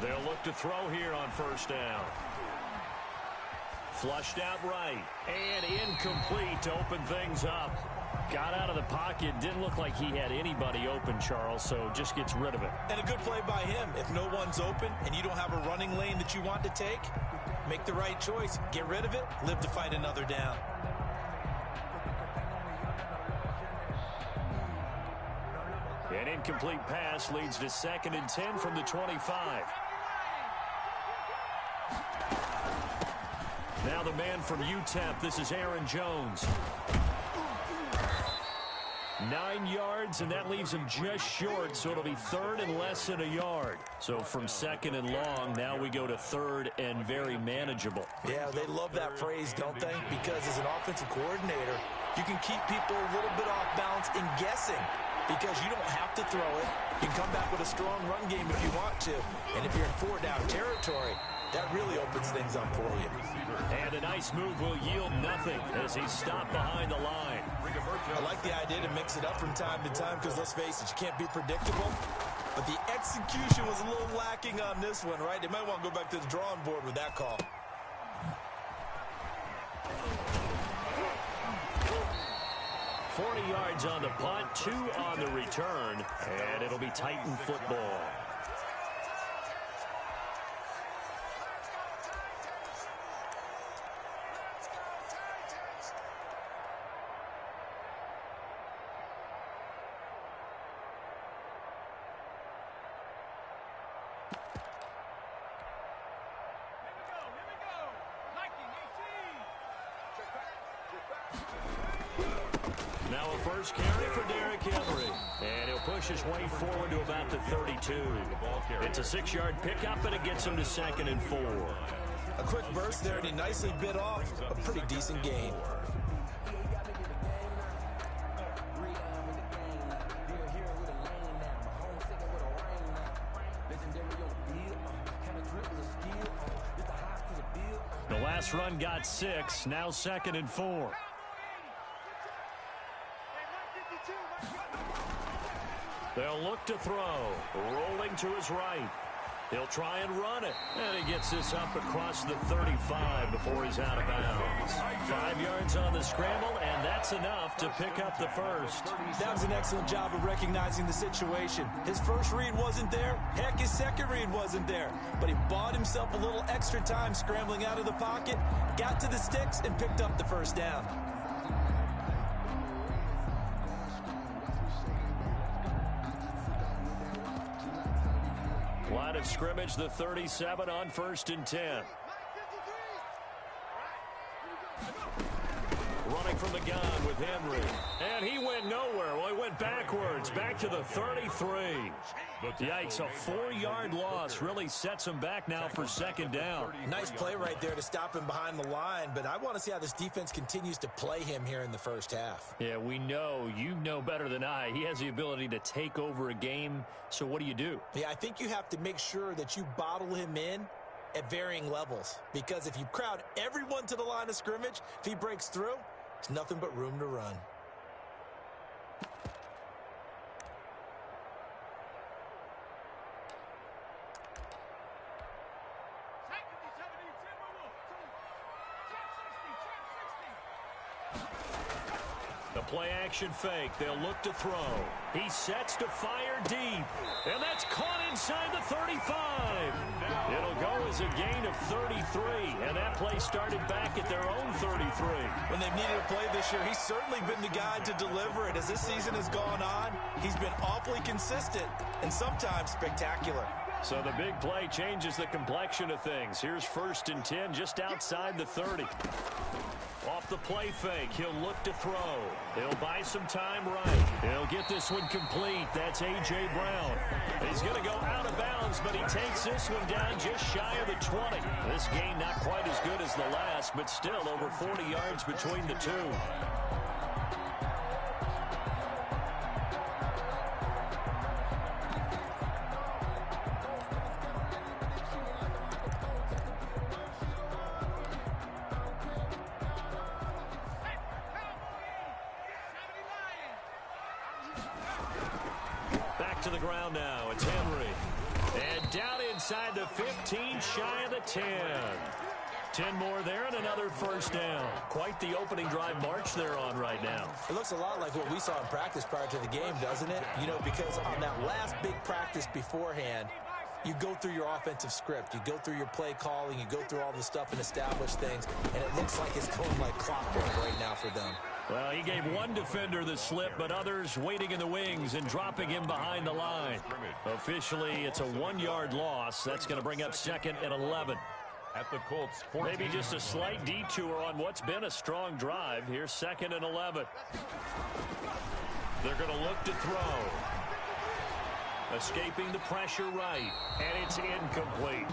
They'll look to throw here on first down. Flushed out right. And incomplete to open things up. Got out of the pocket. Didn't look like he had anybody open, Charles, so just gets rid of it. And a good play by him. If no one's open and you don't have a running lane that you want to take, make the right choice. Get rid of it. Live to fight another down. An incomplete pass leads to 2nd and 10 from the 25. Now the man from UTEP, this is Aaron Jones. 9 yards, and that leaves him just short, so it'll be 3rd and less than a yard. So from 2nd and long, now we go to 3rd and very manageable. Yeah, they love that phrase, don't they? Because as an offensive coordinator, you can keep people a little bit off balance in guessing because you don't have to throw it. You can come back with a strong run game if you want to. And if you're in 4-down territory, that really opens things up for you. And a nice move will yield nothing as he's stopped behind the line. I like the idea to mix it up from time to time because, let's face it, you can't be predictable. But the execution was a little lacking on this one, right? They might want to go back to the drawing board with that call. Yards on the punt, 2 on the return, and it'll be Titan football. Now a first carry for Derrick Henry. And he'll push his way forward to about the 32. It's a 6-yard pickup, and it gets him to 2nd and 4. A quick burst there, and he nicely bit off a pretty decent gain. The last run got 6, now 2nd and 4. They'll look to throw. Rolling to his right. He'll try and run it. And he gets this up across the 35 before he's out of bounds. 5 yards on the scramble, and that's enough to pick up the first. That was an excellent job of recognizing the situation. His first read wasn't there. Heck, his second read wasn't there. But he bought himself a little extra time scrambling out of the pocket, got to the sticks, and picked up the first down. Line of scrimmage, the 37 on 1st and 10. Running from the gun with Henry. And he went nowhere. Well, he went backwards, back to the 33. Yikes, a 4-yard loss really sets him back now for 2nd down. Nice play right there to stop him behind the line, but I want to see how this defense continues to play him here in the first half. Yeah, we know. You know better than I. He has the ability to take over a game, so what do? Yeah, I think you have to make sure that you bottle him in at varying levels, because if you crowd everyone to the line of scrimmage, if he breaks through, it's nothing but room to run. The play-action fake. They'll look to throw. He sets to fire deep. And that's caught inside the 35. It'll go as a gain of 33. And that play started back at their own 33. When they've needed a play this year, he's certainly been the guy to deliver it. As this season has gone on, he's been awfully consistent and sometimes spectacular. So the big play changes the complexion of things. Here's 1st and 10 just outside the 30. Off the play fake, he'll look to throw. He'll buy some time right. He'll get this one complete. That's A.J. Brown. He's going to go out of bounds, but he takes this one down just shy of the 20. This gain not quite as good as the last, but still over 40 yards between the two. To the ground now. It's Henry. And down inside the 15, shy of the 10. 10 more there and another first down. Quite the opening drive march they're on right now. It looks a lot like what we saw in practice prior to the game, doesn't it? You know, because on that last big practice beforehand, you go through your offensive script. You go through your play calling. You go through all the stuff and establish things. And it looks like it's going like clockwork right now for them. Well, he gave one defender the slip, but others waiting in the wings and dropping him behind the line. Officially, it's a 1-yard loss. That's going to bring up 2nd and 11. At the Colts, maybe just a slight detour on what's been a strong drive. Here's 2nd and 11. They're going to look to throw. Escaping the pressure right, and it's incomplete.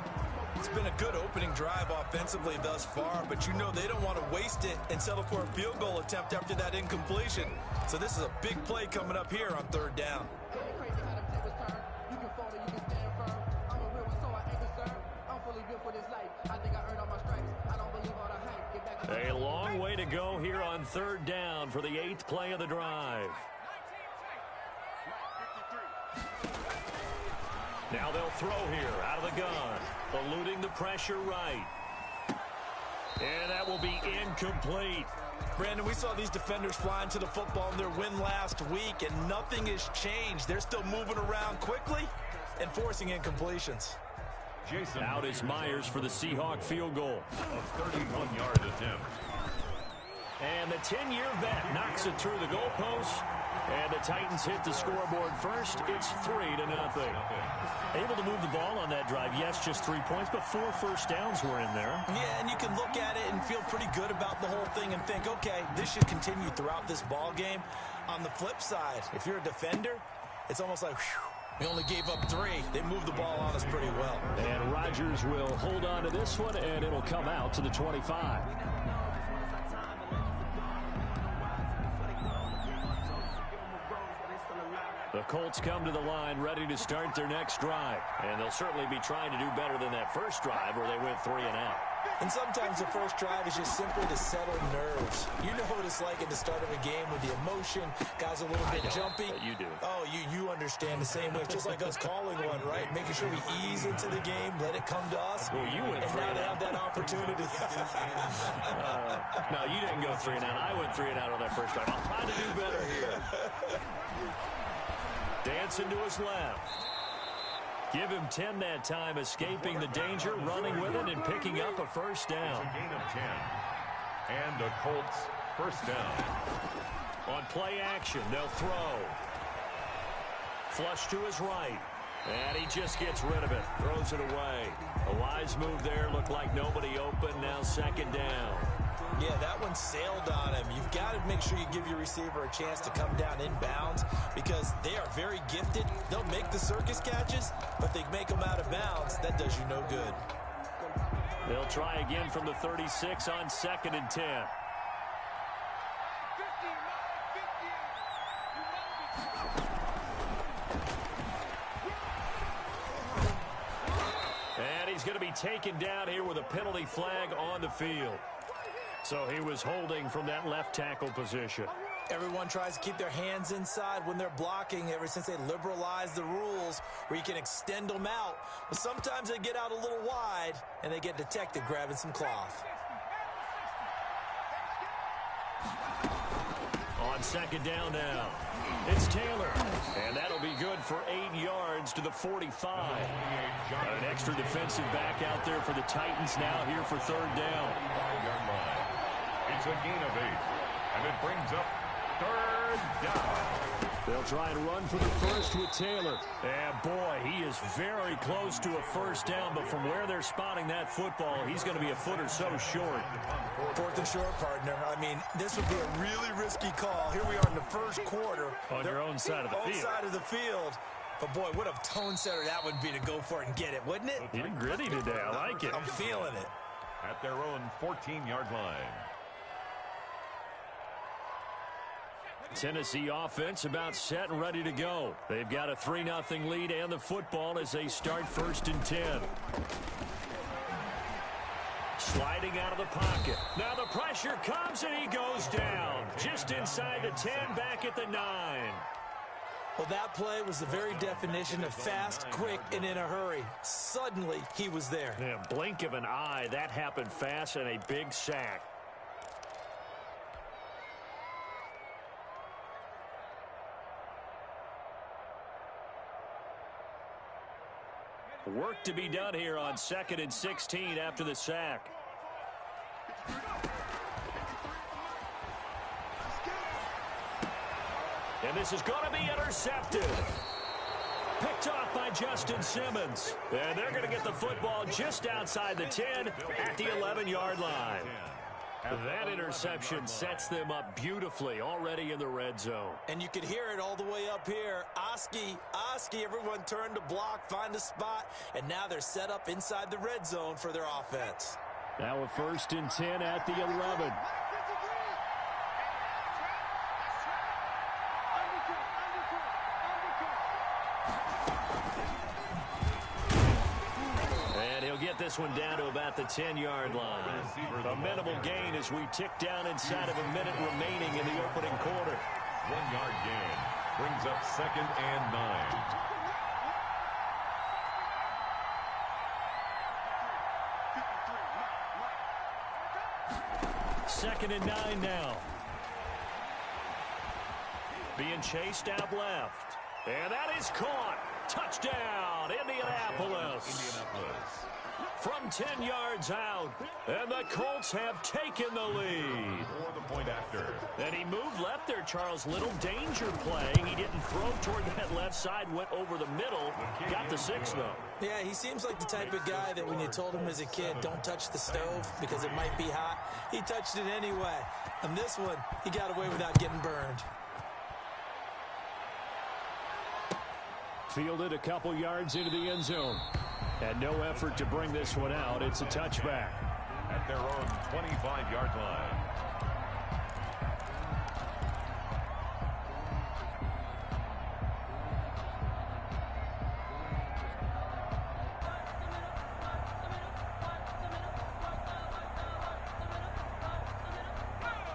It's been a good opening drive offensively thus far, but you know they don't want to waste it and settle for a field goal attempt after that incompletion. So this is a big play coming up here on 3rd down. A long way to go here on 3rd down for the 8th play of the drive. Now they'll throw here out of the gun, eluding the pressure right. And that will be incomplete. Brandon, we saw these defenders flying to the football in their win last week, and nothing has changed. They're still moving around quickly and forcing incompletions. Out is Myers for the Seahawk field goal. A 31-yard attempt. And the 10-year vet knocks it through the goalpost. And the Titans hit the scoreboard first. It's 3-0. Able to move the ball on that drive. Yes, just 3 points, but 4 first downs were in there. Yeah, and you can look at it and feel pretty good about the whole thing and think, okay, this should continue throughout this ball game. On the flip side, if you're a defender, it's almost like, whew, we only gave up 3. They moved the ball on us pretty well. And Rodgers will hold on to this one, and it'll come out to the 25. The Colts come to the line ready to start their next drive. And they'll certainly be trying to do better than that first drive where they went 3 and out. And sometimes the first drive is just simply to settle nerves. You know what it's like at the start of a game with the emotion. Guys a little bit jumpy. You do. Oh, you understand the same way. It's just like us calling one, right? Making sure we ease into the game, let it come to us. Well, you went and 3 now and they out. have that opportunity. No, you didn't go 3 and out. I went 3 and out on that first drive. I'll try to do better here. Dancing to his left. Give him 10 that time, escaping the danger, running with it, and picking up a first down. It's a gain of 10. And the Colts first down. On play action, they'll throw. Flush to his right. And he just gets rid of it. Throws it away. A wise move there. Looked like nobody open. Now 2nd down. Yeah, that one sailed on him. You've got to make sure you give your receiver a chance to come down inbounds because they are very gifted. They'll make the circus catches, but they make them out of bounds. That does you no good. They'll try again from the 36 on 2nd and 10. And he's going to be taken down here with a penalty flag on the field. So he was holding from that left tackle position. Everyone tries to keep their hands inside when they're blocking ever since they liberalized the rules where you can extend them out. But sometimes they get out a little wide and they get detected grabbing some cloth. On 2nd down now, it's Taylor. And that'll be good for 8 yards to the 45. An extra defensive back out there for the Titans now here for 3rd down. It's a gain of 8. And it brings up 3rd down. They'll try and run for the first with Taylor. And boy, he is very close to a first down, but from where they're spotting that football, he's going to be a foot or so short. 4th and short, partner. I mean, this would be a really risky call. Here we are in the first quarter. On your own side of the field. Side of the field. But boy, what a tone setter that would be to go for it and get it, wouldn't it? You're gritty today. I like it. I'm feeling it. At their own 14-yard line. Tennessee offense about set and ready to go. They've got a 3-0 lead and the football as they start 1st and 10. Sliding out of the pocket. Now the pressure comes and he goes down. Just inside the 10, back at the 9. Well, that play was the very definition of fast, quick, and in a hurry. Suddenly, he was there. Yeah, blink of an eye, that happened fast, and a big sack. Work to be done here on 2nd and 16 after the sack. And this is going to be intercepted. Picked off by Justin Simmons. And they're going to get the football just outside the 10 at the 11-yard line. That interception sets them up beautifully already in the red zone. And you could hear it all the way up here. Oski, everyone turned to block, find a spot, and now they're set up inside the red zone for their offense. Now a 1st and 10 at the 11. Get this one down to about the 10-yard line. A minimal gain as we tick down inside of a minute remaining in the opening quarter. 1-yard gain brings up 2nd and 9. 2nd and 9 now. Being chased out left. And that is caught. Touchdown, Indianapolis. From 10 yards out, and the Colts have taken the lead. For the point after. And he moved left there, Charles. Little danger play. He didn't throw toward that left side, went over the middle. Got the 6, though. Yeah, he seems like the type of guy that when you told him as a kid, don't touch the stove because it might be hot, he touched it anyway. And this one, he got away without getting burned. Fielded a couple yards into the end zone. And no effort to bring this one out. It's a touchback. At their own 25-yard line.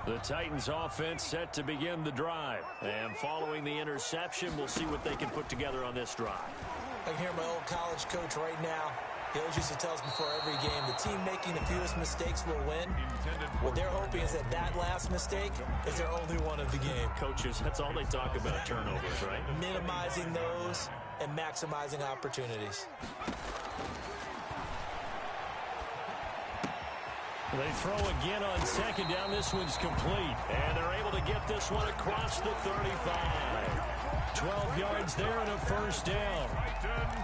The Titans offense set to begin the drive. And following the interception, we'll see what they can put together on this drive. I can hear my old college coach right now. He always used to tell us before every game, the team making the fewest mistakes will win. What they're hoping is that last mistake is their only one of the game. Coaches, that's all they talk about, turnovers, right? Minimizing those and maximizing opportunities. They throw again on 2nd down. This one's complete. And they're able to get this one across the 35. 12 yards there and a 1st down.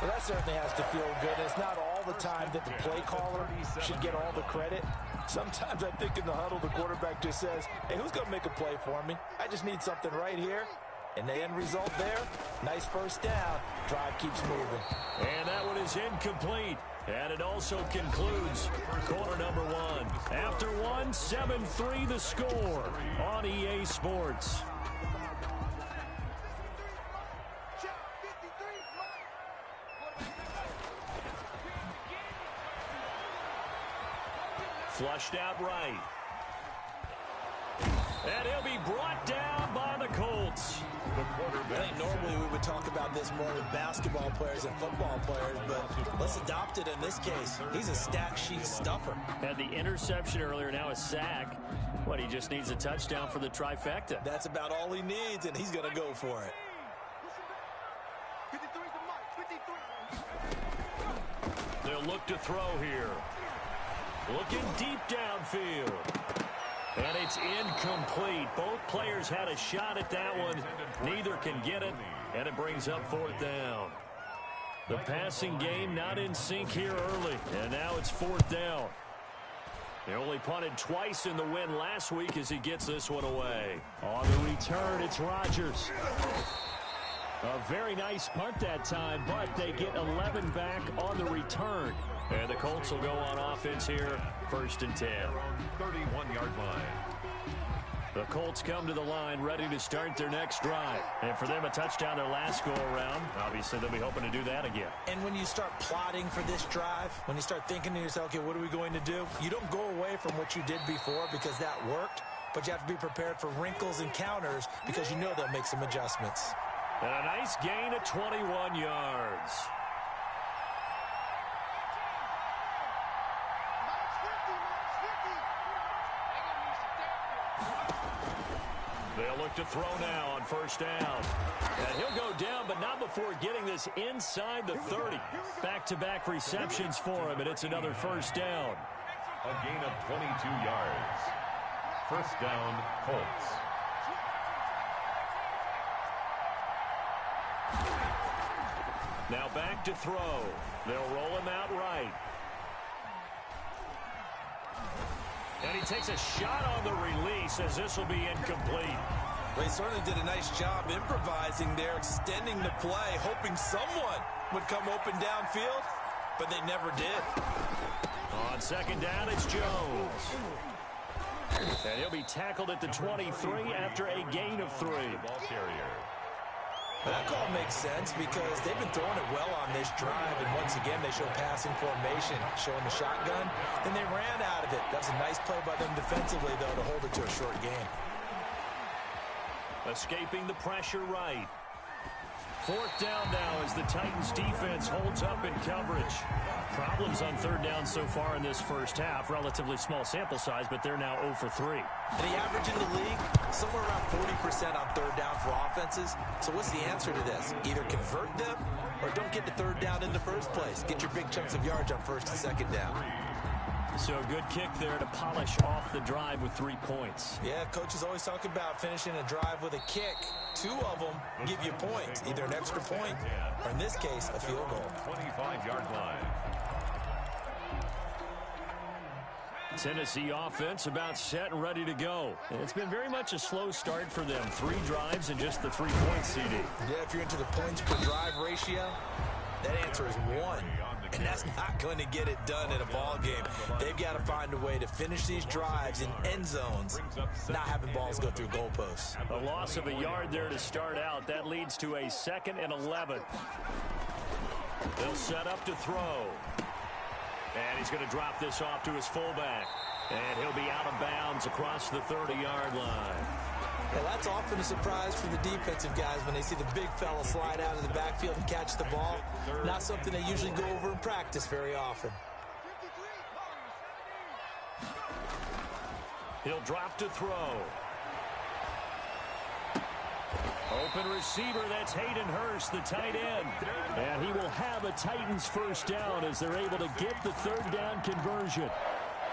Well, that certainly has to feel good. It's not all the time that the play caller should get all the credit. Sometimes I think in the huddle, the quarterback just says, hey, who's going to make a play for me? I just need something right here. And the end result there, nice 1st down. Drive keeps moving. And that one is incomplete. And it also concludes quarter number 1. After 1, 7-3 the score on EA Sports. Flushed out right. And he'll be brought down by the Colts. I think normally we would talk about this more with basketball players and football players, but let's adopt it in this case. He's a stat sheet stuffer. Had the interception earlier, now a sack. What, he just needs a touchdown for the trifecta. That's about all he needs, and he's going to go for it. They'll look to throw here. Looking deep downfield. And it's incomplete. Both players had a shot at that one. Neither can get it, and it brings up 4th down. The passing game not in sync here early, and now it's 4th down. They only punted twice in the win last week as he gets this one away. On the return, it's Rodgers. A very nice punt that time, but they get 11 back on the return. And the Colts will go on offense here, 1st and 10. 31-yard line. The Colts come to the line ready to start their next drive. And for them, a touchdown their last go-around. Obviously, they'll be hoping to do that again. And when you start plotting for this drive, when you start thinking to yourself, okay, what are we going to do? You don't go away from what you did before because that worked, but you have to be prepared for wrinkles and counters because you know they'll make some adjustments. And a nice gain of 21 yards. They'll look to throw now on first down. And he'll go down, but not before getting this inside the 30. Back-to-back receptions for him, and it's another first down. A gain of 22 yards. First down, Colts. Now back to throw. They'll roll him out right. And he takes a shot on the release as this will be incomplete. Well, he certainly did a nice job improvising there, extending the play, hoping someone would come open downfield, but they never did. On second down, it's Jones. And he'll be tackled at the 23 after a gain of 3. Ball carrier. That call makes sense because they've been throwing it well on this drive, and once again they show passing formation, showing the shotgun, and they ran out of it. That was a nice play by them defensively, though, to hold it to a short game. Escaping the pressure right. Fourth down now as the Titans defense holds up in coverage. Problems on third down so far in this first half. Relatively small sample size, but they're now 0 for 3. And the average in the league, somewhere around 40% on third down for offenses. So what's the answer to this? Either convert them or don't get the third down in the first place. Get your big chunks of yards on first and second down. So a good kick there to polish off the drive with 3 points. Yeah, coaches always talk about finishing a drive with a kick. 2 of them give you points, either an extra point or, in this case, a field goal. 25-yard line. Tennessee offense about set and ready to go. It's been very much a slow start for them. 3 drives and just the 3 points, CD. Yeah, if you're into the points per drive ratio, that answer is 1. And that's not going to get it done in a ball game. They've got to find a way to finish these drives in end zones, not having balls go through goalposts. A loss of a yard there to start out. That leads to a 2nd and 11. They'll set up to throw. And he's going to drop this off to his fullback. And he'll be out of bounds across the 30-yard line. Yeah, that's often a surprise for the defensive guys when they see the big fella slide out of the backfield and catch the ball. Not something they usually go over in practice very often. He'll drop to throw. Open receiver, that's Hayden Hurst, the tight end. And he will have a Titans first down as they're able to get the third down conversion.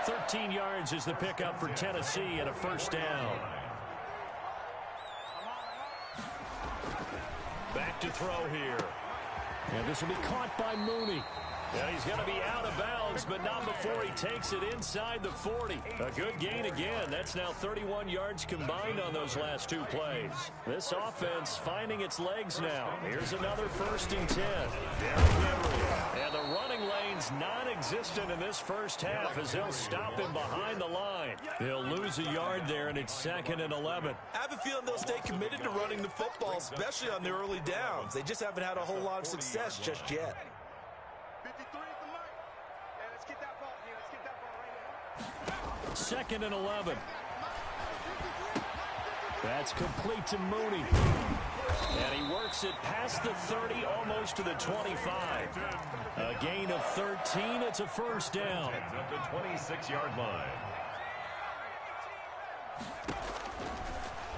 13 yards is the pickup for Tennessee and a first down. Back to throw here. And this will be caught by Mooney. Yeah, he's going to be out of bounds, but not before he takes it inside the 40. A good gain again. That's now 31 yards combined on those last 2 plays. This offense finding its legs now. Here's another 1st and 10. Derrick Henry. And the running lane's non-existent in this first half as they'll stop him behind the line. He'll lose a yard there, and it's 2nd and 11. I have a feeling they'll stay committed to running the football, especially on the early downs. They just haven't had a whole lot of success just yet. 2nd and 11. That's complete to Mooney. And he works it past the 30, almost to the 25. A gain of 13. It's a first down. At the 26-yard line.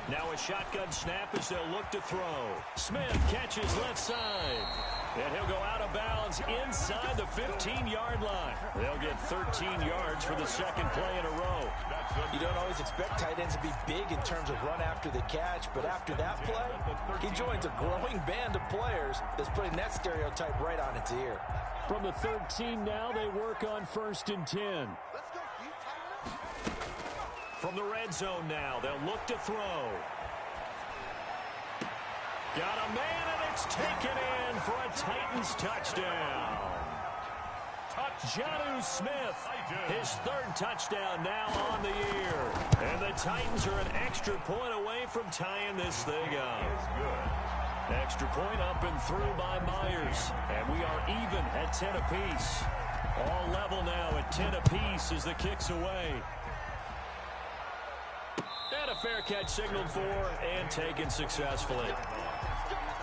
Now a shotgun snap as they'll look to throw. Smith catches left side. And he'll go out of bounds inside the 15-yard line. They'll get 13 yards for the 2nd play in a row. You don't always expect tight ends to be big in terms of run after the catch, but after that play, he joins a growing band of players that's putting that stereotype right on its ear. From the 13 now, they work on 1st and 10. From the red zone now, they'll look to throw. Got a man, and it's taken in for a Titans touchdown. Jonnu Smith, his 3rd touchdown now on the year. And the Titans are an extra point away from tying this thing up. Extra point up and through by Myers. And we are even at 10 apiece. All level now at 10 apiece as the kick's away. And a fair catch signaled for and taken successfully.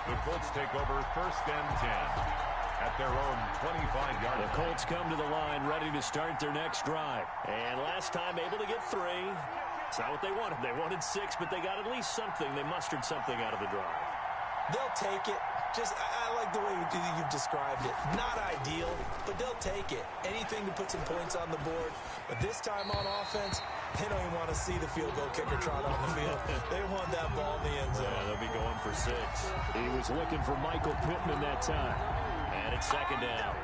The Colts take over 1st and 10 at their own 25-yard line. The Colts come to the line ready to start their next drive. And last time able to get 3. It's not what they wanted. They wanted 6, but they got at least something. They mustered something out of the drive. They'll take it. I like the way you've described it. Not ideal, but they'll take it. Anything to put some points on the board. But this time on offense, they don't even want to see the field goal kicker trot on the field. They want that ball in the end zone. Yeah, they'll be going for 6. He was looking for Michael Pittman that time. And it's 2nd down.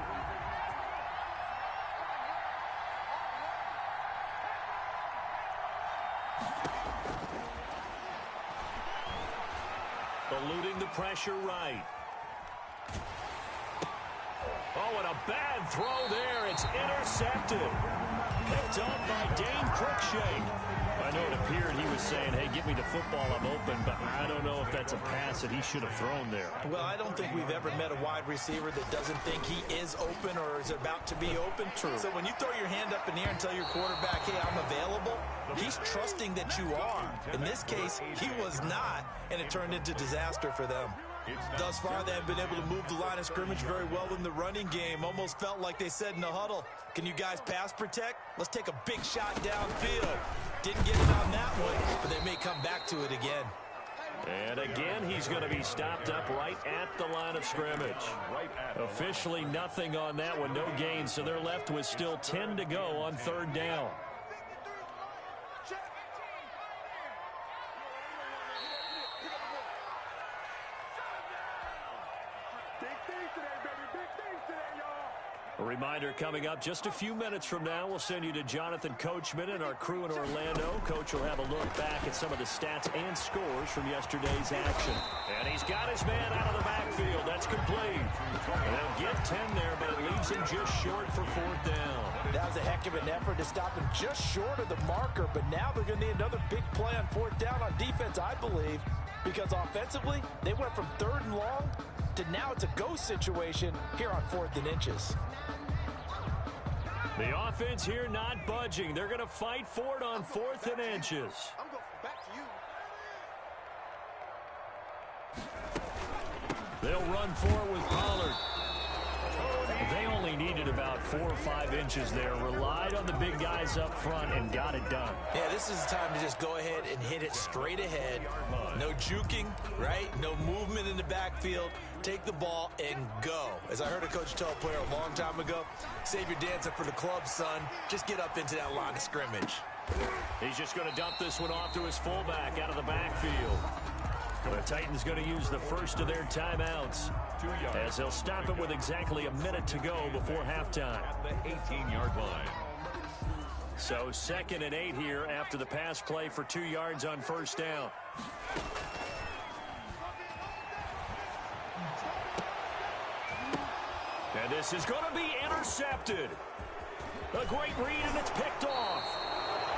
Eluding the pressure right. Oh, and a bad throw there. It's intercepted. Picked up by Dane Cruikshank. I know it appeared he was saying, hey, give me the football, I'm open, but I don't know if that's a pass that he should have thrown there. Well, I don't think we've ever met a wide receiver that doesn't think he is open or is about to be open. True. So when you throw your hand up in the air and tell your quarterback, hey, I'm available, he's trusting that you are. In this case, he was not, and it turned into disaster for them. Thus far, they have been able to move the line of scrimmage very well in the running game. Almost felt like they said in the huddle, can you guys pass protect? Let's take a big shot downfield. Didn't get it on that one, but they may come back to it again. And again, he's going to be stopped up right at the line of scrimmage. Officially nothing on that one, no gain, so they're left with still 10 to go on 3rd down. A reminder coming up just a few minutes from now, we'll send you to Jonathan Coachman and our crew in Orlando. Coach will have a look back at some of the stats and scores from yesterday's action. And he's got his man out of the backfield. That's complete. And they'll get 10 there, but it leaves him just short for 4th down. That was a heck of an effort to stop him just short of the marker, but now they're going to need another big play on 4th down on defense, I believe, because offensively, they went from 3rd and long to now it's a go situation here on 4th and inches. The offense here not budging. They're going to fight for it on 4th and inches. I'm going back to you. They'll run for it with Pollard. They only needed about 4 or 5 inches there. Relied on the big guys up front and got it done. Yeah, this is the time to just go ahead and hit it straight ahead. No juking, right? No movement in the backfield. Take the ball and go. As I heard a coach tell a player a long time ago, save your dancing for the club, son. Just get up into that line of scrimmage. He's just going to dump this one off to his fullback out of the backfield. The Titans going to use the first of their timeouts as they'll stop it with exactly a minute to go before halftime. At the 18-yard line. So 2nd and 8 here after the pass play for 2 yards on 1st down. And this is going to be intercepted. A great read, and it's picked off.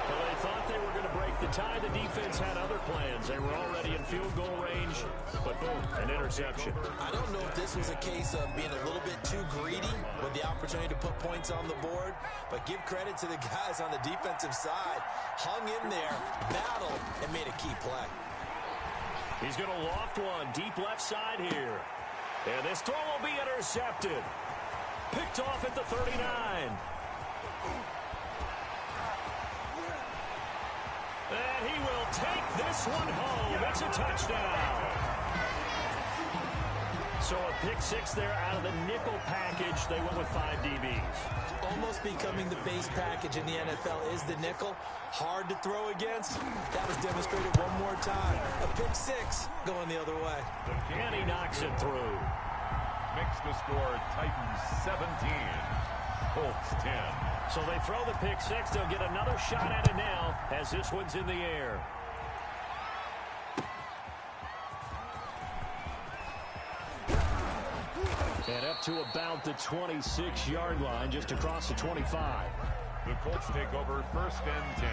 Well, they thought they were going to break the tie. The defense had other plans. They were already in field goal range, but boom, an interception. I don't know if this was a case of being a little bit too greedy with the opportunity to put points on the board, but give credit to the guys on the defensive side. Hung in there, battled, and made a key play. He's going to loft one deep left side here. And this throw will be intercepted. Picked off at the 39. And he will take this one home. It's a touchdown. So a pick 6 there out of the nickel package. They went with 5 DBs. Almost becoming the base package in the NFL is the nickel. Hard to throw against. That was demonstrated one more time. A pick 6 going the other way. And he knocks it through. Makes the score Titans 17, Colts 10. So they throw the pick 6. They'll get another shot at it now as this one's in the air. And up to about the 26-yard line, just across the 25. The Colts take over 1st and 10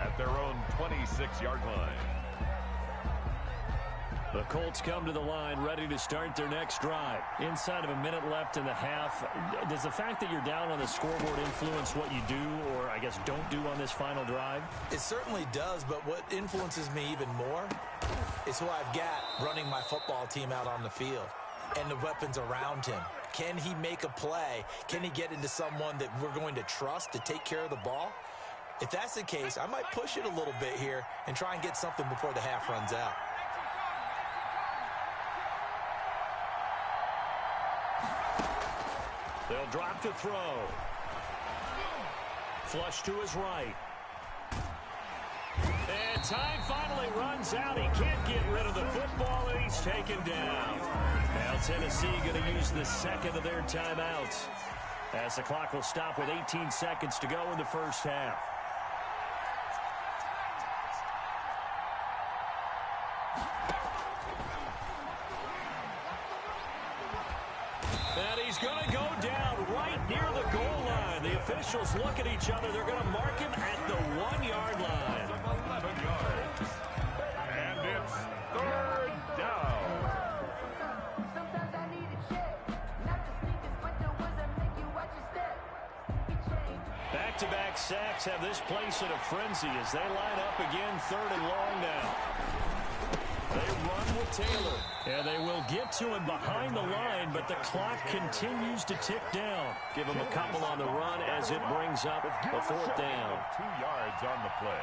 at their own 26-yard line. The Colts come to the line ready to start their next drive. Inside of a minute left in the half, does the fact that you're down on the scoreboard influence what you do, or I guess don't do on this final drive? It certainly does, but what influences me even more is who I've got running my football team out on the field and the weapons around him. Can he make a play? Can he get into someone that we're going to trust to take care of the ball? If that's the case, I might push it a little bit here and try and get something before the half runs out. They'll drop to throw. Flush to his right. And time finally runs out. He can't get rid of the football, and he's taken down. Now Tennessee going to use the second of their timeouts, as the clock will stop with 18 seconds to go in the first half. And he's going to go down right near the goal line. The officials look at each other. They're going to mark him at the 1-yard line. 11 yards. And it's third down. Back-to-back sacks have this place in a frenzy as they line up again, third and long now. They run with Taylor, and they will get to him behind the line, but the clock continues to tick down. Give him a couple on the run as it brings up a fourth down. 2 yards on the play.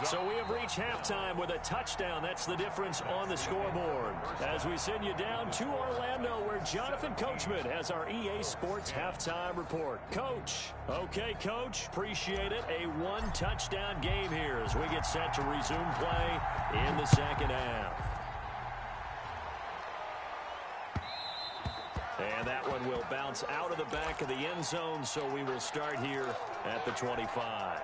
So we have reached halftime with a touchdown. That's the difference on the scoreboard. As we send you down to Orlando, where Jonathan Coachman has our EA Sports halftime report. Coach. Okay, Coach. Appreciate it. A one-touchdown game here as we get set to resume play in the second half. And that one will bounce out of the back of the end zone, so we will start here at the 25.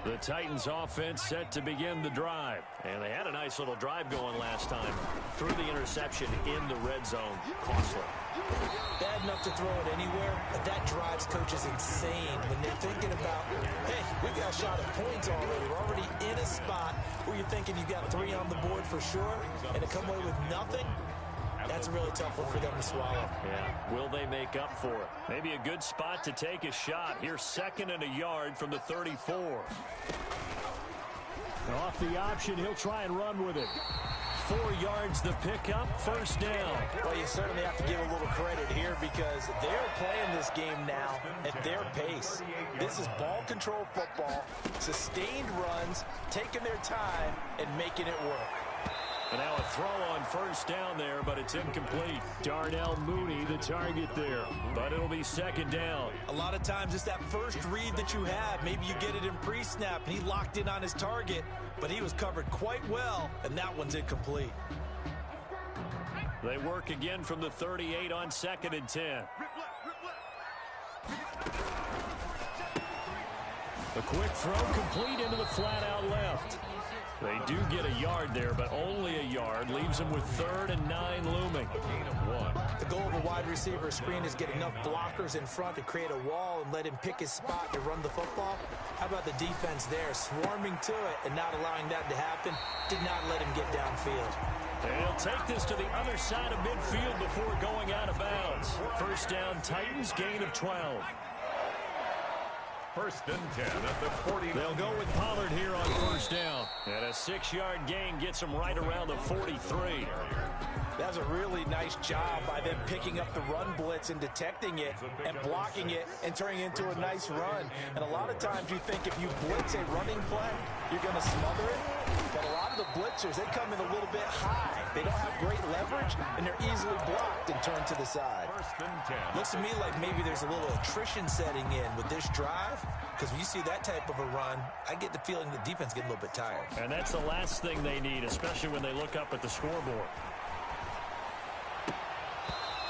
The Titans offense set to begin the drive. And they had a nice little drive going last time. Threw the interception in the red zone. Costly. Bad enough to throw it anywhere, but that drives coaches insane when they're thinking about, hey, we got a shot at points already. We're already in a spot where you're thinking you got 3 on the board for sure, and to come away with nothing, that's a really tough one for them to swallow. Yeah, will they make up for it? Maybe a good spot to take a shot. Here's 2nd and a yard from the 34. Off the option, he'll try and run with it. 4 yards the pickup, first down. Well, you certainly have to give a little credit here because they're playing this game now at their pace. This is ball control football, sustained runs, taking their time, and making it work. And now a throw on first down there, but it's incomplete. Darnell Mooney, the target there. But it'll be second down. A lot of times it's that first read that you have. Maybe you get it in pre-snap, and he locked in on his target, but he was covered quite well, and that one's incomplete. They work again from the 38 on 2nd and 10. A quick throw complete into the flat out left. They do get a yard there, but only a yard. Leaves them with 3rd and 9 looming. A gain of 1. The goal of a wide receiver screen is get enough blockers in front to create a wall and let him pick his spot to run the football. How about the defense there, swarming to it and not allowing that to happen? Did not let him get downfield. They'll take this to the other side of midfield before going out of bounds. First down, Titans, gain of 12. 1st and 10 at the 40. They'll go with Pollard here on first down. And a 6-yard gain gets them right around the 43. That's a really nice job by them picking up the run blitz and detecting it and blocking it and turning it into a nice run. And a lot of times you think if you blitz a running play, you're going to smother it. But a lot of the blitzers, they come in a little bit high. They don't have great leverage, and they're easily blocked and turned to the side. 1st and 10. Looks to me like maybe there's a little attrition setting in with this drive, because when you see that type of a run, I get the feeling the defense getting a little bit tired. And that's the last thing they need, especially when they look up at the scoreboard.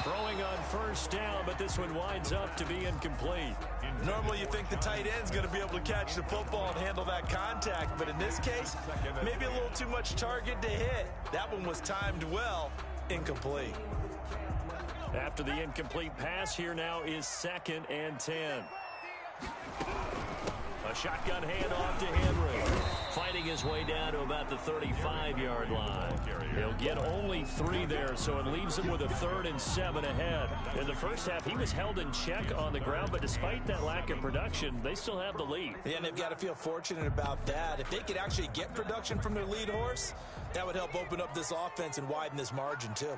Throwing on first down, but this one winds up to be incomplete. Normally you think the tight end's going to be able to catch the football and handle that contact, but in this case, maybe a little too much target to hit. That one was timed well, incomplete. After the incomplete pass, here now is 2nd and 10. A shotgun handoff to Henry. Fighting his way down to about the 35-yard line. He'll get only 3 there, so it leaves him with a 3rd and 7 ahead. In the first half, he was held in check on the ground, but despite that lack of production, they still have the lead. Yeah, and they've got to feel fortunate about that. If they could actually get production from their lead horse, that would help open up this offense and widen this margin, too.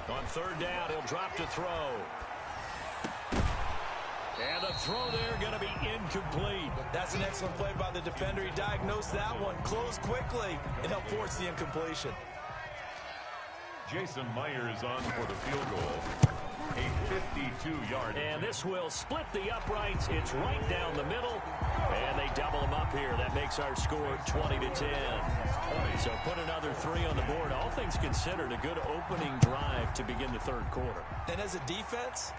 On 3rd down, he'll drop to throw. And the throw there going to be incomplete. That's an excellent play by the defender. He diagnosed that one, closed quickly, and helped force the incompletion. Jason Myers on for the field goal. A 52-yard. And this will split the uprights. It's right down the middle. And they double them up here. That makes our score 20-10. So put another 3 on the board. All things considered, a good opening drive to begin the 3rd quarter. And as a defense,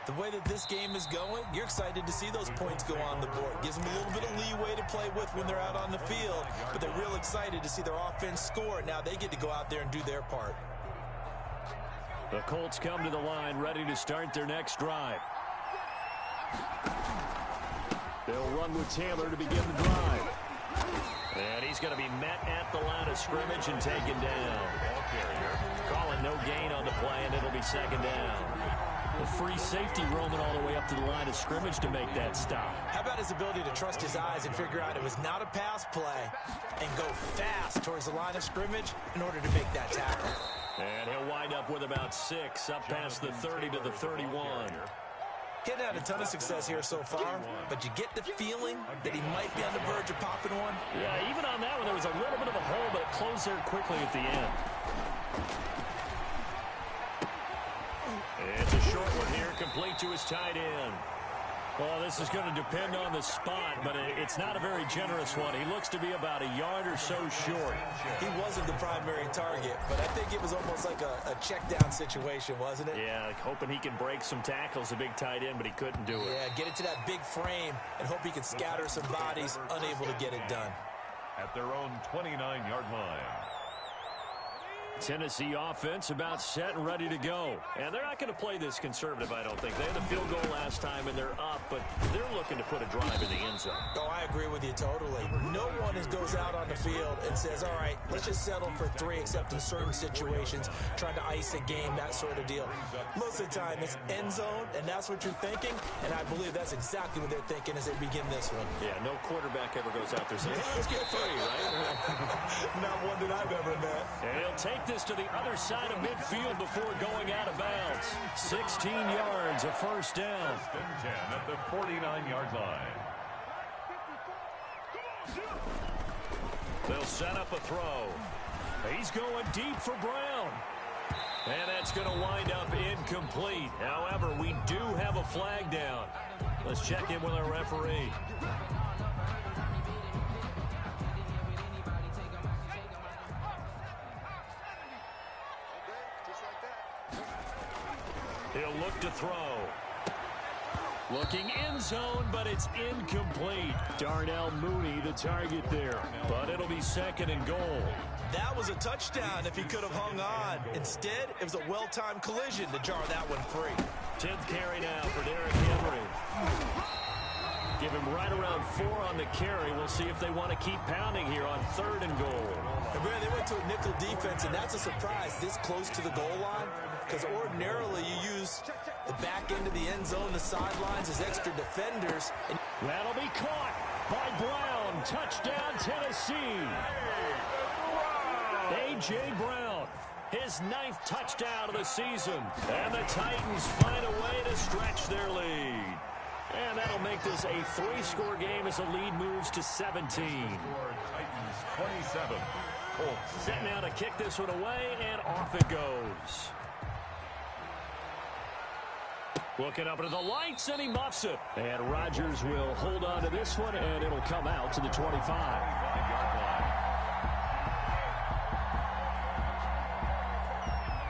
the way that this game is going, you're excited to see those points go on the board. Gives them a little bit of leeway to play with when they're out on the field, but they're real excited to see their offense score. Now they get to go out there and do their part. The Colts come to the line, ready to start their next drive. They'll run with Taylor to begin the drive. And he's going to be met at the line of scrimmage and taken down. Calling no gain on the play, and it'll be 2nd down. A free safety roaming all the way up to the line of scrimmage to make that stop. How about his ability to trust his eyes and figure out it was not a pass play and go fast towards the line of scrimmage in order to make that tackle. And he'll wind up with about 6 up past the 30 to the 31. Getting had a ton of success here so far, but you get the feeling that he might be on the verge of popping one. Yeah, even on that one, there was a little bit of a hole, but it closed there quickly at the end. It's a short one here, complete to his tight end. Well, this is going to depend on the spot, but it's not a very generous one. He looks to be about a yard or so short. He wasn't the primary target, but I think it was almost like a check-down situation, wasn't it? Yeah, hoping he can break some tackles, a big tight end, but he couldn't do it. Yeah, get it to that big frame and hope he can scatter some bodies, unable to get it done. At their own 29-yard line. Tennessee offense about set and ready to go. And they're not going to play this conservative, I don't think. They had the field goal last time, and they're up, but they're looking to put a drive in the end zone. Oh, I agree with you totally. No one goes out on the field and says, all right, let's just settle for 3, except in certain situations, trying to ice a game, that sort of deal. Most of the time, it's end zone, and that's what you're thinking, and I believe that's exactly what they're thinking as they begin this one. Yeah, no quarterback ever goes out there saying, hey, let's get 3, right? Not one that I've ever met. And he'll take this to the other side of midfield before going out of bounds. 16 yards, a 1st down. 1st and 10 at the 49-yard line. They'll set up a throw. He's going deep for Brown. And that's going to wind up incomplete. However, we do have a flag down. Let's check in with our referee. He'll look to throw. Looking end zone, but it's incomplete. Darnell Mooney, the target there. But it'll be 2nd and goal. That was a touchdown if he could have hung on. Instead, it was a well-timed collision to jar that one free. 10th carry now for Derrick Henry. Give him right around 4 on the carry. We'll see if they want to keep pounding here on 3rd and goal. And Barry, they went to a nickel defense, and that's a surprise this close to the goal line. Because ordinarily you use the back end of the end zone, the sidelines as extra defenders. And that'll be caught by Brown. Touchdown, Tennessee. A.J. Brown, his 9th touchdown of the season. And the Titans find a way to stretch their lead. And that'll make this a 3-score game as the lead moves to 17. Titans 27. Colts. Set now to kick this one away, and off it goes. Looking up into the lights, and he muffs it. And Rodgers will hold on to this one, and it'll come out to the 25. 5-yard line.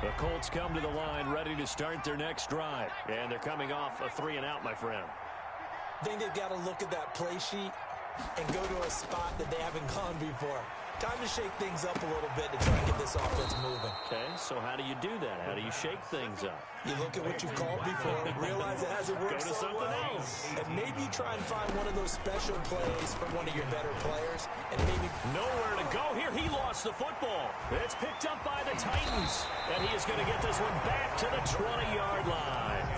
The Colts come to the line ready to start their next drive. And they're coming off a 3-and-out, my friend. I think they've got to look at that play sheet and go to a spot that they haven't gone before. Time to shake things up a little bit to try and get this offense moving. Okay, so how do you do that? How do you shake things up? You look at what you called before, realize it hasn't worked so well, and maybe you try and find one of those special plays from one of your better players, and maybe... Nowhere to go here. He lost the football. It's picked up by the Titans, and he is going to get this one back to the 20-yard line.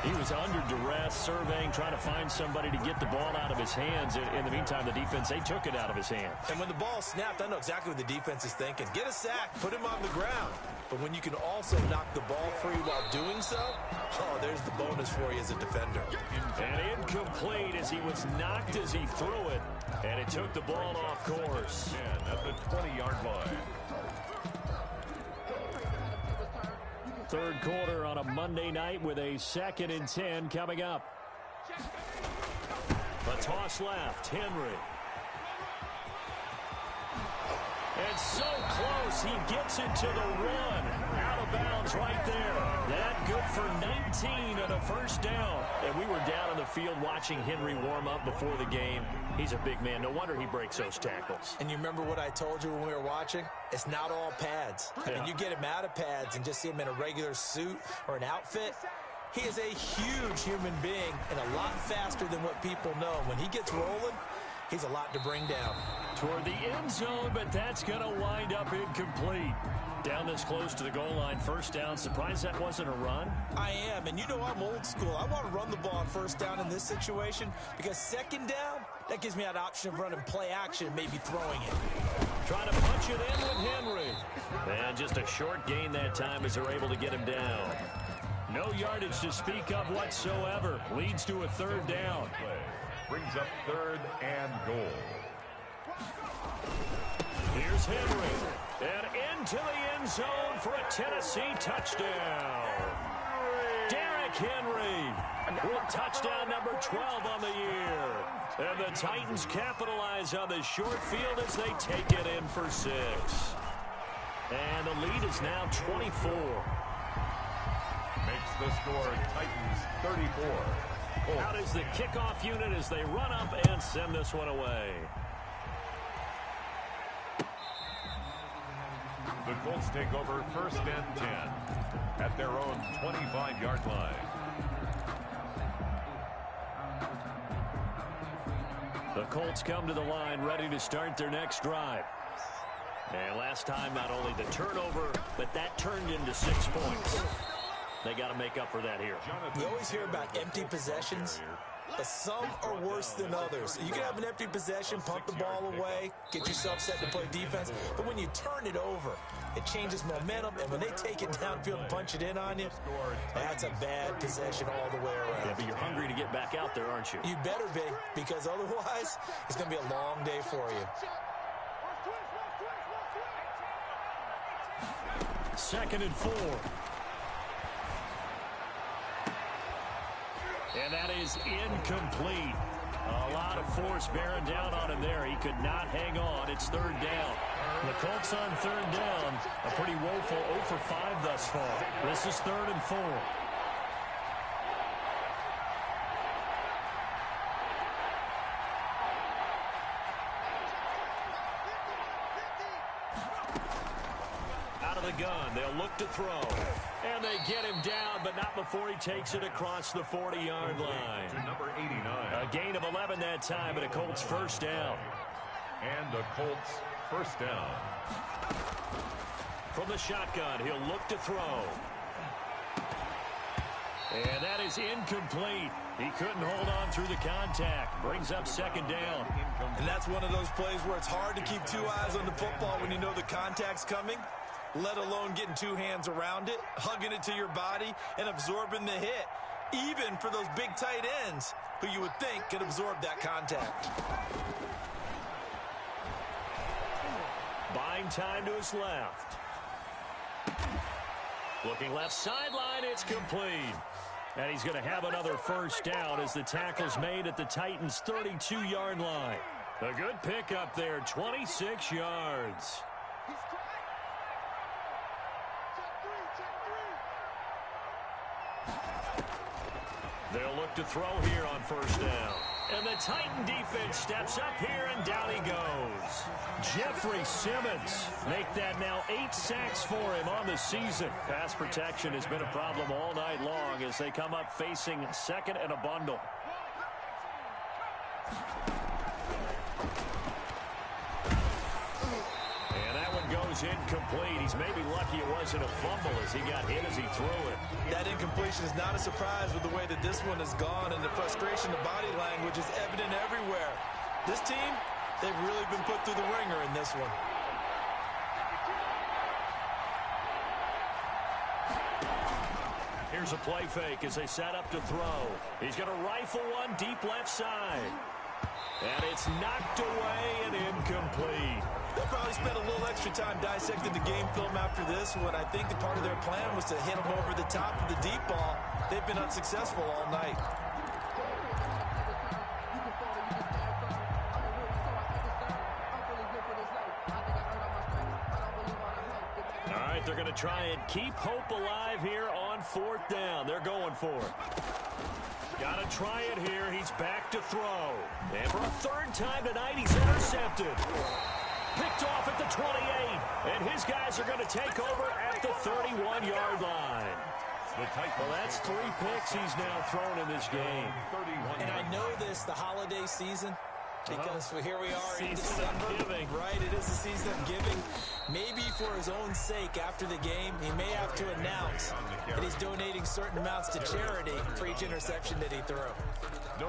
He was under duress, surveying, trying to find somebody to get the ball out of his hands. In the meantime, the defense, they took it out of his hands. And when the ball snapped, I know exactly what the defense is thinking. Get a sack, put him on the ground. But when you can also knock the ball free while doing so, oh, there's the bonus for you as a defender. And incomplete as he was knocked as he threw it. And it took the ball off course. At the 20-yard line. Third quarter on a Monday night with a 2nd and 10 coming up. A toss left, Henry. And so close, he gets it to the run. Out of bounds right there. That good for 19 and a first down. And we were down on the field watching Henry warm up before the game. He's a big man. No wonder he breaks those tackles. And you remember what I told you when we were watching? It's not all pads. Yeah. And you get him out of pads and just see him in a regular suit or an outfit. He is a huge human being and a lot faster than what people know. When he gets rolling, he's a lot to bring down. Toward the end zone, but that's going to wind up incomplete. Down this close to the goal line, first down. Surprised that wasn't a run? I am, and you know I'm old school. I want to run the ball on first down in this situation because second down, that gives me that option of running play action and maybe throwing it. Trying to punch it in with Henry. And just a short gain that time as they're able to get him down. No yardage to speak of whatsoever. Leads to a third down. Brings up 3rd and goal. Here's Henry. And into the end zone for a Tennessee touchdown. Derrick Henry with touchdown number 12 on the year. And the Titans capitalize on the short field as they take it in for 6. And the lead is now 24. Makes the score Titans 34. Out is the kickoff unit as they run up and send this one away. The Colts take over 1st and 10 at their own 25-yard line. The Colts come to the line ready to start their next drive. And last time, not only the turnover, but that turned into 6 points. They got to make up for that here. You always hear about empty possessions, but some are worse than others. You can have an empty possession, pump the ball away, get yourself set to play defense, but when you turn it over, it changes momentum, and when they take it downfield and punch it in on you, that's a bad possession all the way around. Yeah, but you're hungry to get back out there, aren't you? You better be, because otherwise, it's going to be a long day for you. 2nd and 4. And that is incomplete. A lot of force bearing down on him there. He could not hang on. It's 3rd down. The Colts on 3rd down. A pretty woeful 0 for 5 thus far. This is 3rd and 4. Out of the gun. They'll look to throw. And they get him down, but not before he takes it across the 40-yard line. To number 89. A gain of 11 that time, and a Colts first down. And a Colts first down. From the shotgun, he'll look to throw. And that is incomplete. He couldn't hold on through the contact. Brings up 2nd down. And that's one of those plays where it's hard to keep 2 eyes on the football when you know the contact's coming, let alone getting 2 hands around it, hugging it to your body, and absorbing the hit, even for those big tight ends who you would think could absorb that contact. Buying time to his left. Looking left sideline, it's complete. And he's going to have another first down as the tackle's made at the Titans' 32-yard line. A good pickup there, 26 yards. They'll look to throw here on first down. And the Titan defense steps up here, and down he goes. Jeffrey Simmons make that now 8 sacks for him on the season. Pass protection has been a problem all night long as they come up facing second and a bundle. And that one goes incomplete. He's maybe lucky it wasn't a fumble as he got hit as he threw it. That incompletion is not a surprise with the way that this one has gone, and the frustration, the body language is evident everywhere. This team, they've really been put through the ringer in this one. Here's a play fake as they set up to throw. He's going to rifle one deep left side. And it's knocked away and incomplete. They'll probably spend a little extra time dissecting the game film after this one. I think that part of their plan was to hit them over the top of the deep ball. They've been unsuccessful all night. All right, they're going to try and keep hope alive here on 4th down. They're going for it. Got to try it here. He's back to throw. And for a 3rd time tonight, he's intercepted. Picked off at the 28. And his guys are going to take over at the 31-yard line. Well, that's 3 picks he's now thrown in this game. And I know this, the holiday season, because here we are in December. Giving. Right, it is the season of giving. Maybe for his own sake after the game, he may have to announce that he's donating certain amounts to charity for each interception that he threw.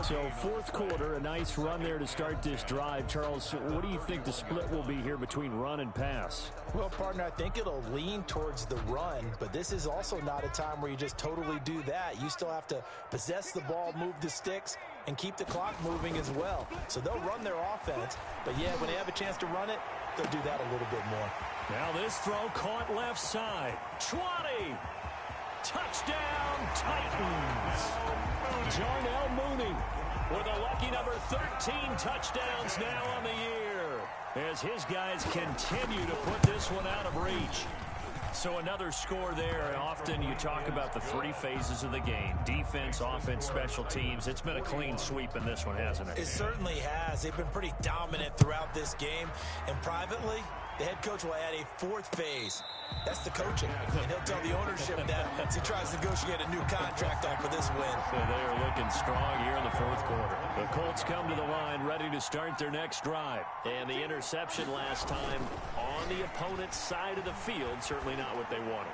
So 4th quarter, a nice run there to start this drive. Charles, what do you think the split will be here between run and pass? Well, partner, I think it'll lean towards the run, but this is also not a time where you just totally do that. You still have to possess the ball, move the sticks, and keep the clock moving as well. So they'll run their offense, but yeah, when they have a chance to run it, they'll do that a little bit more. Now this throw caught left side. 20! Touchdown, Titans! Jarnell Mooney with a lucky number 13 touchdowns now on the year as his guys continue to put this one out of reach. So another score there. Often you talk about the 3 phases of the game. Defense, offense, special teams. It's been a clean sweep in this one, hasn't it? It certainly has. They've been pretty dominant throughout this game. And privately, the head coach will add a 4th phase. That's the coaching. And he'll tell the ownership that as he tries to negotiate a new contract off of this win. So they are looking strong here in the 4th quarter. The Colts come to the line ready to start their next drive. And the interception last time on the opponent's side of the field, certainly not what they wanted.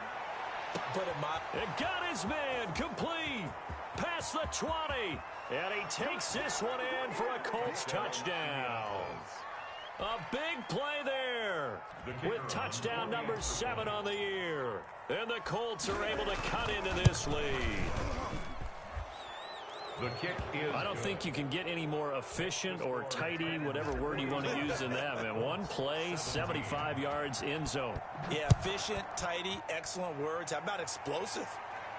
But it got his man complete. Past the 20. And he takes this one in for a Colts touchdown. A big play there with touchdown number 7 on the year. And the Colts are able to cut into this lead. The kick is I don't think you can get any more efficient or tidy, whatever word you want to use in that, man. One play, 75 yards, end zone. Yeah, efficient, tidy, excellent words. How about explosive?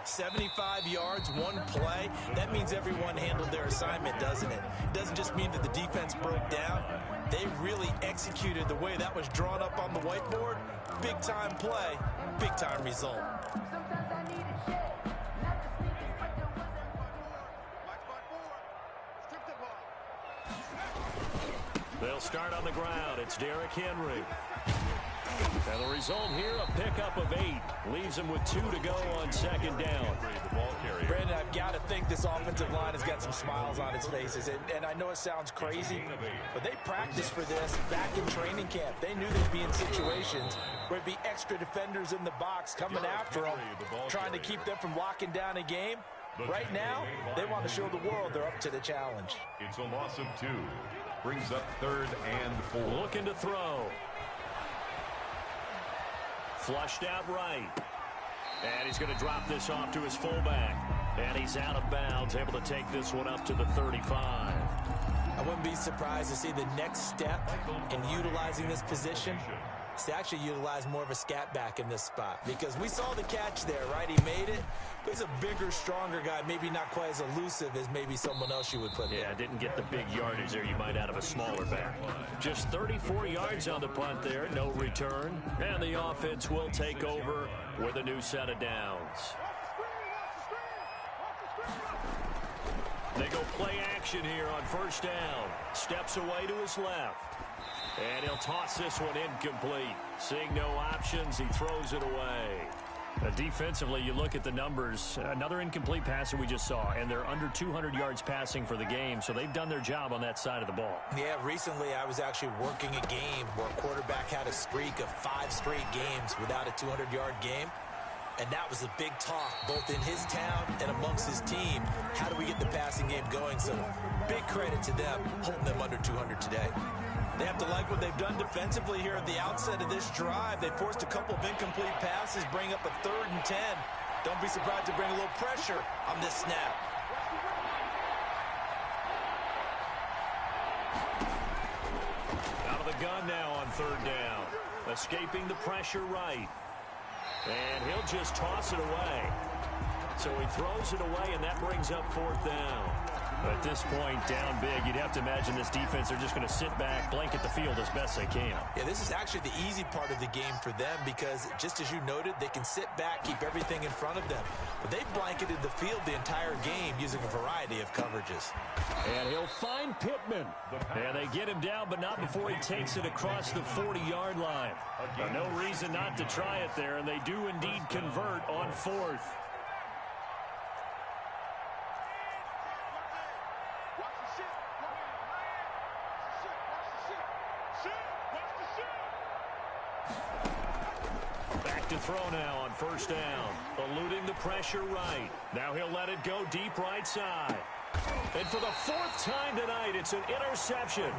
75 yards, one play. That means everyone handled their assignment, doesn't it? It doesn't just mean that the defense broke down. They really executed the way that was drawn up on the whiteboard. Big-time play, big-time result. They'll start on the ground. It's Derrick Henry. And the result here, a pickup of 8. Leaves him with 2 to go on 2nd down. Brandon, I've got to think this offensive line has got some smiles on its faces. And I know it sounds crazy, but they practiced for this back in training camp. They knew they'd be in situations where it'd be extra defenders in the box coming after them, trying to keep them from locking down a game. Right now, they want to show the world they're up to the challenge. It's a loss of 2. Brings up 3rd and 4. Looking to throw. Flushed out right. And he's going to drop this off to his fullback. And he's out of bounds, able to take this one up to the 35. I wouldn't be surprised to see the next step in utilizing this position is to actually utilize more of a scat back in this spot. Because we saw the catch there, right? He made it. But he's a bigger, stronger guy, maybe not quite as elusive as maybe someone else you would put there. Yeah, didn't get the big yardage there you might out of a smaller back. Just 34 yards on the punt there, no return. And the offense will take over with a new set of downs. They go play action here on first down. Steps away to his left. And he'll toss this one incomplete. Seeing no options, he throws it away. Defensively, you look at the numbers. Another incomplete pass that we just saw, and they're under 200 yards passing for the game, so they've done their job on that side of the ball. Yeah, recently I was actually working a game where a quarterback had a streak of 5 straight games without a 200-yard game. And that was a big talk, both in his town and amongst his team. How do we get the passing game going? So big credit to them, holding them under 200 today. They have to like what they've done defensively here at the outset of this drive. They forced a couple of incomplete passes, bring up a 3rd and 10. Don't be surprised to bring a little pressure on this snap. Out of the gun now on 3rd down. Escaping the pressure right. And he'll just toss it away. So he throws it away, and that brings up 4th down. At this point, down big, you'd have to imagine this defense are just going to sit back, blanket the field as best they can. Yeah, this is actually the easy part of the game for them because, just as you noted, they can sit back, keep everything in front of them. But they've blanketed the field the entire game using a variety of coverages. And he'll find Pittman. And they get him down, but not before he takes it across the 40-yard line. No reason not to try it there, and they do indeed convert on 4th. Back to throw now on 1st down. Eluding the pressure right. Now he'll let it go deep right side. And for the 4th time tonight, it's an interception.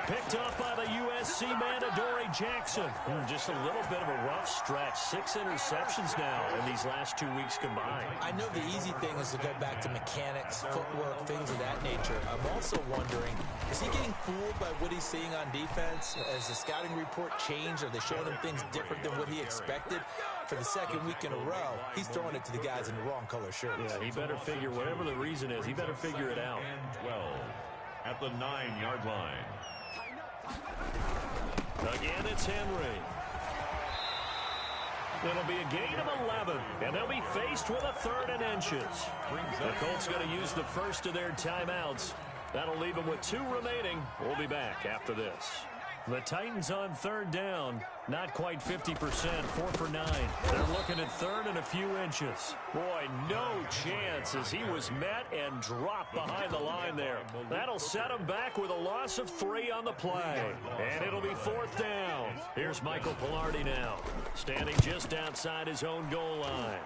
Picked up by the USC man, Adoree Jackson. Just a little bit of a rough stretch. 6 interceptions now in these last 2 weeks combined. I know the easy thing is to go back to mechanics, footwork, things of that nature. I'm also wondering, is he getting fooled by what he's seeing on defense? Has the scouting report changed? Are they showing him things different than what he expected? For the 2nd week in a row, he's throwing it to the guys in the wrong color shirts. Yeah, he better figure, whatever the reason is, he better figure it out. And 12 at the 9-yard line. Again, it's Henry. It'll be a gain of 11, and they'll be faced with a 3rd and inches. The Colts going to use the first of their timeouts. That'll leave them with 2 remaining. We'll be back after this. The Titans on 3rd down. Not quite 50%, 4 for 9. They're looking at 3rd and a few inches. Boy, no chance as he was met and dropped behind the line there. That'll set him back with a loss of 3 on the play. And it'll be 4th down. Here's Michael Pilardi now, standing just outside his own goal line.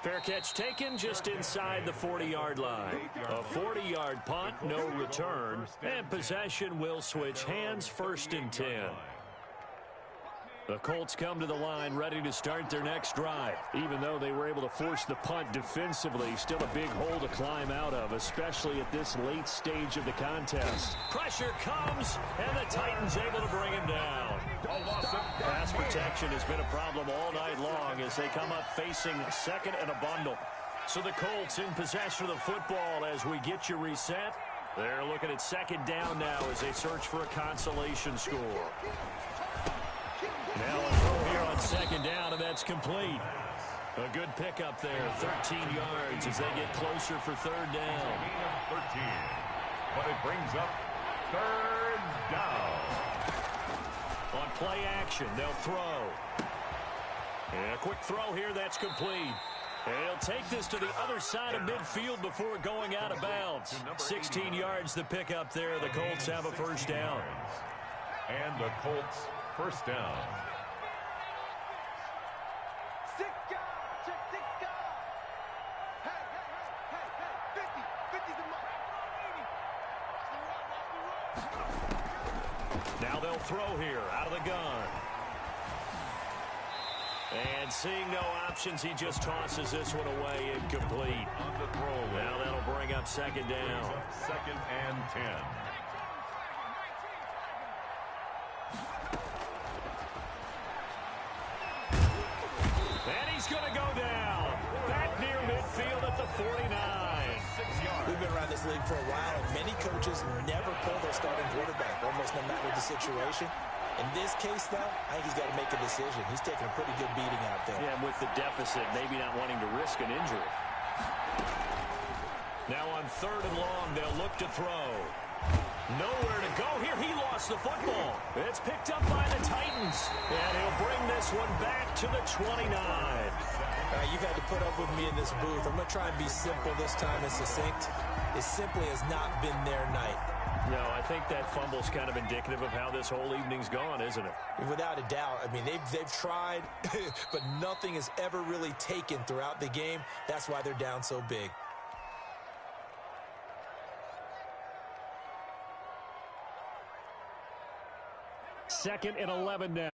Fair catch taken just inside the 40-yard line. A 40-yard punt, no return, and possession will switch hands, 1st and 10. The Colts come to the line ready to start their next drive. Even though they were able to force the punt defensively, still a big hole to climb out of, especially at this late stage of the contest. Pressure comes, and the Titans able to bring him down. Pass protection has been a problem all night long as they come up facing 2nd and a bundle. So the Colts in possession of the football as we get you reset. They're looking at 2nd down now as they search for a consolation score. Now a throw here on 2nd down, and that's complete. A good pickup there, 13 yards as they get closer for 3rd down. 13, but it brings up 3rd down. On play action, they'll throw. And a quick throw here, that's complete. And he'll take this to the other side of midfield before going out of bounds. 16 yards the pickup there. The Colts have a 1st down. And the Colts 1st down. Now they'll throw here out of the gun. And seeing no options, he just tosses this one away, incomplete. On the throw. Now that'll bring up 2nd down. 2nd and 10. And he's going to go down. Back near midfield at the 49. 6 yards. We've been around this league for a while, and many coaches never pull their starting quarterback, almost no matter the situation. In this case, though, I think he's got to make a decision. He's taking a pretty good beating out there. Yeah, and with the deficit, maybe not wanting to risk an injury. Now on 3rd and long, they'll look to throw. Nowhere to go here. He lost the football. It's picked up by the Titans. And he'll bring this one back to the 29. You've had to put up with me in this booth. I'm going to try and be simple this time and succinct. It simply has not been their night. No, I think that fumble's kind of indicative of how this whole evening's gone, isn't it? Without a doubt. I mean, they've tried, but nothing has ever really taken throughout the game. That's why they're down so big. Second and 11 now.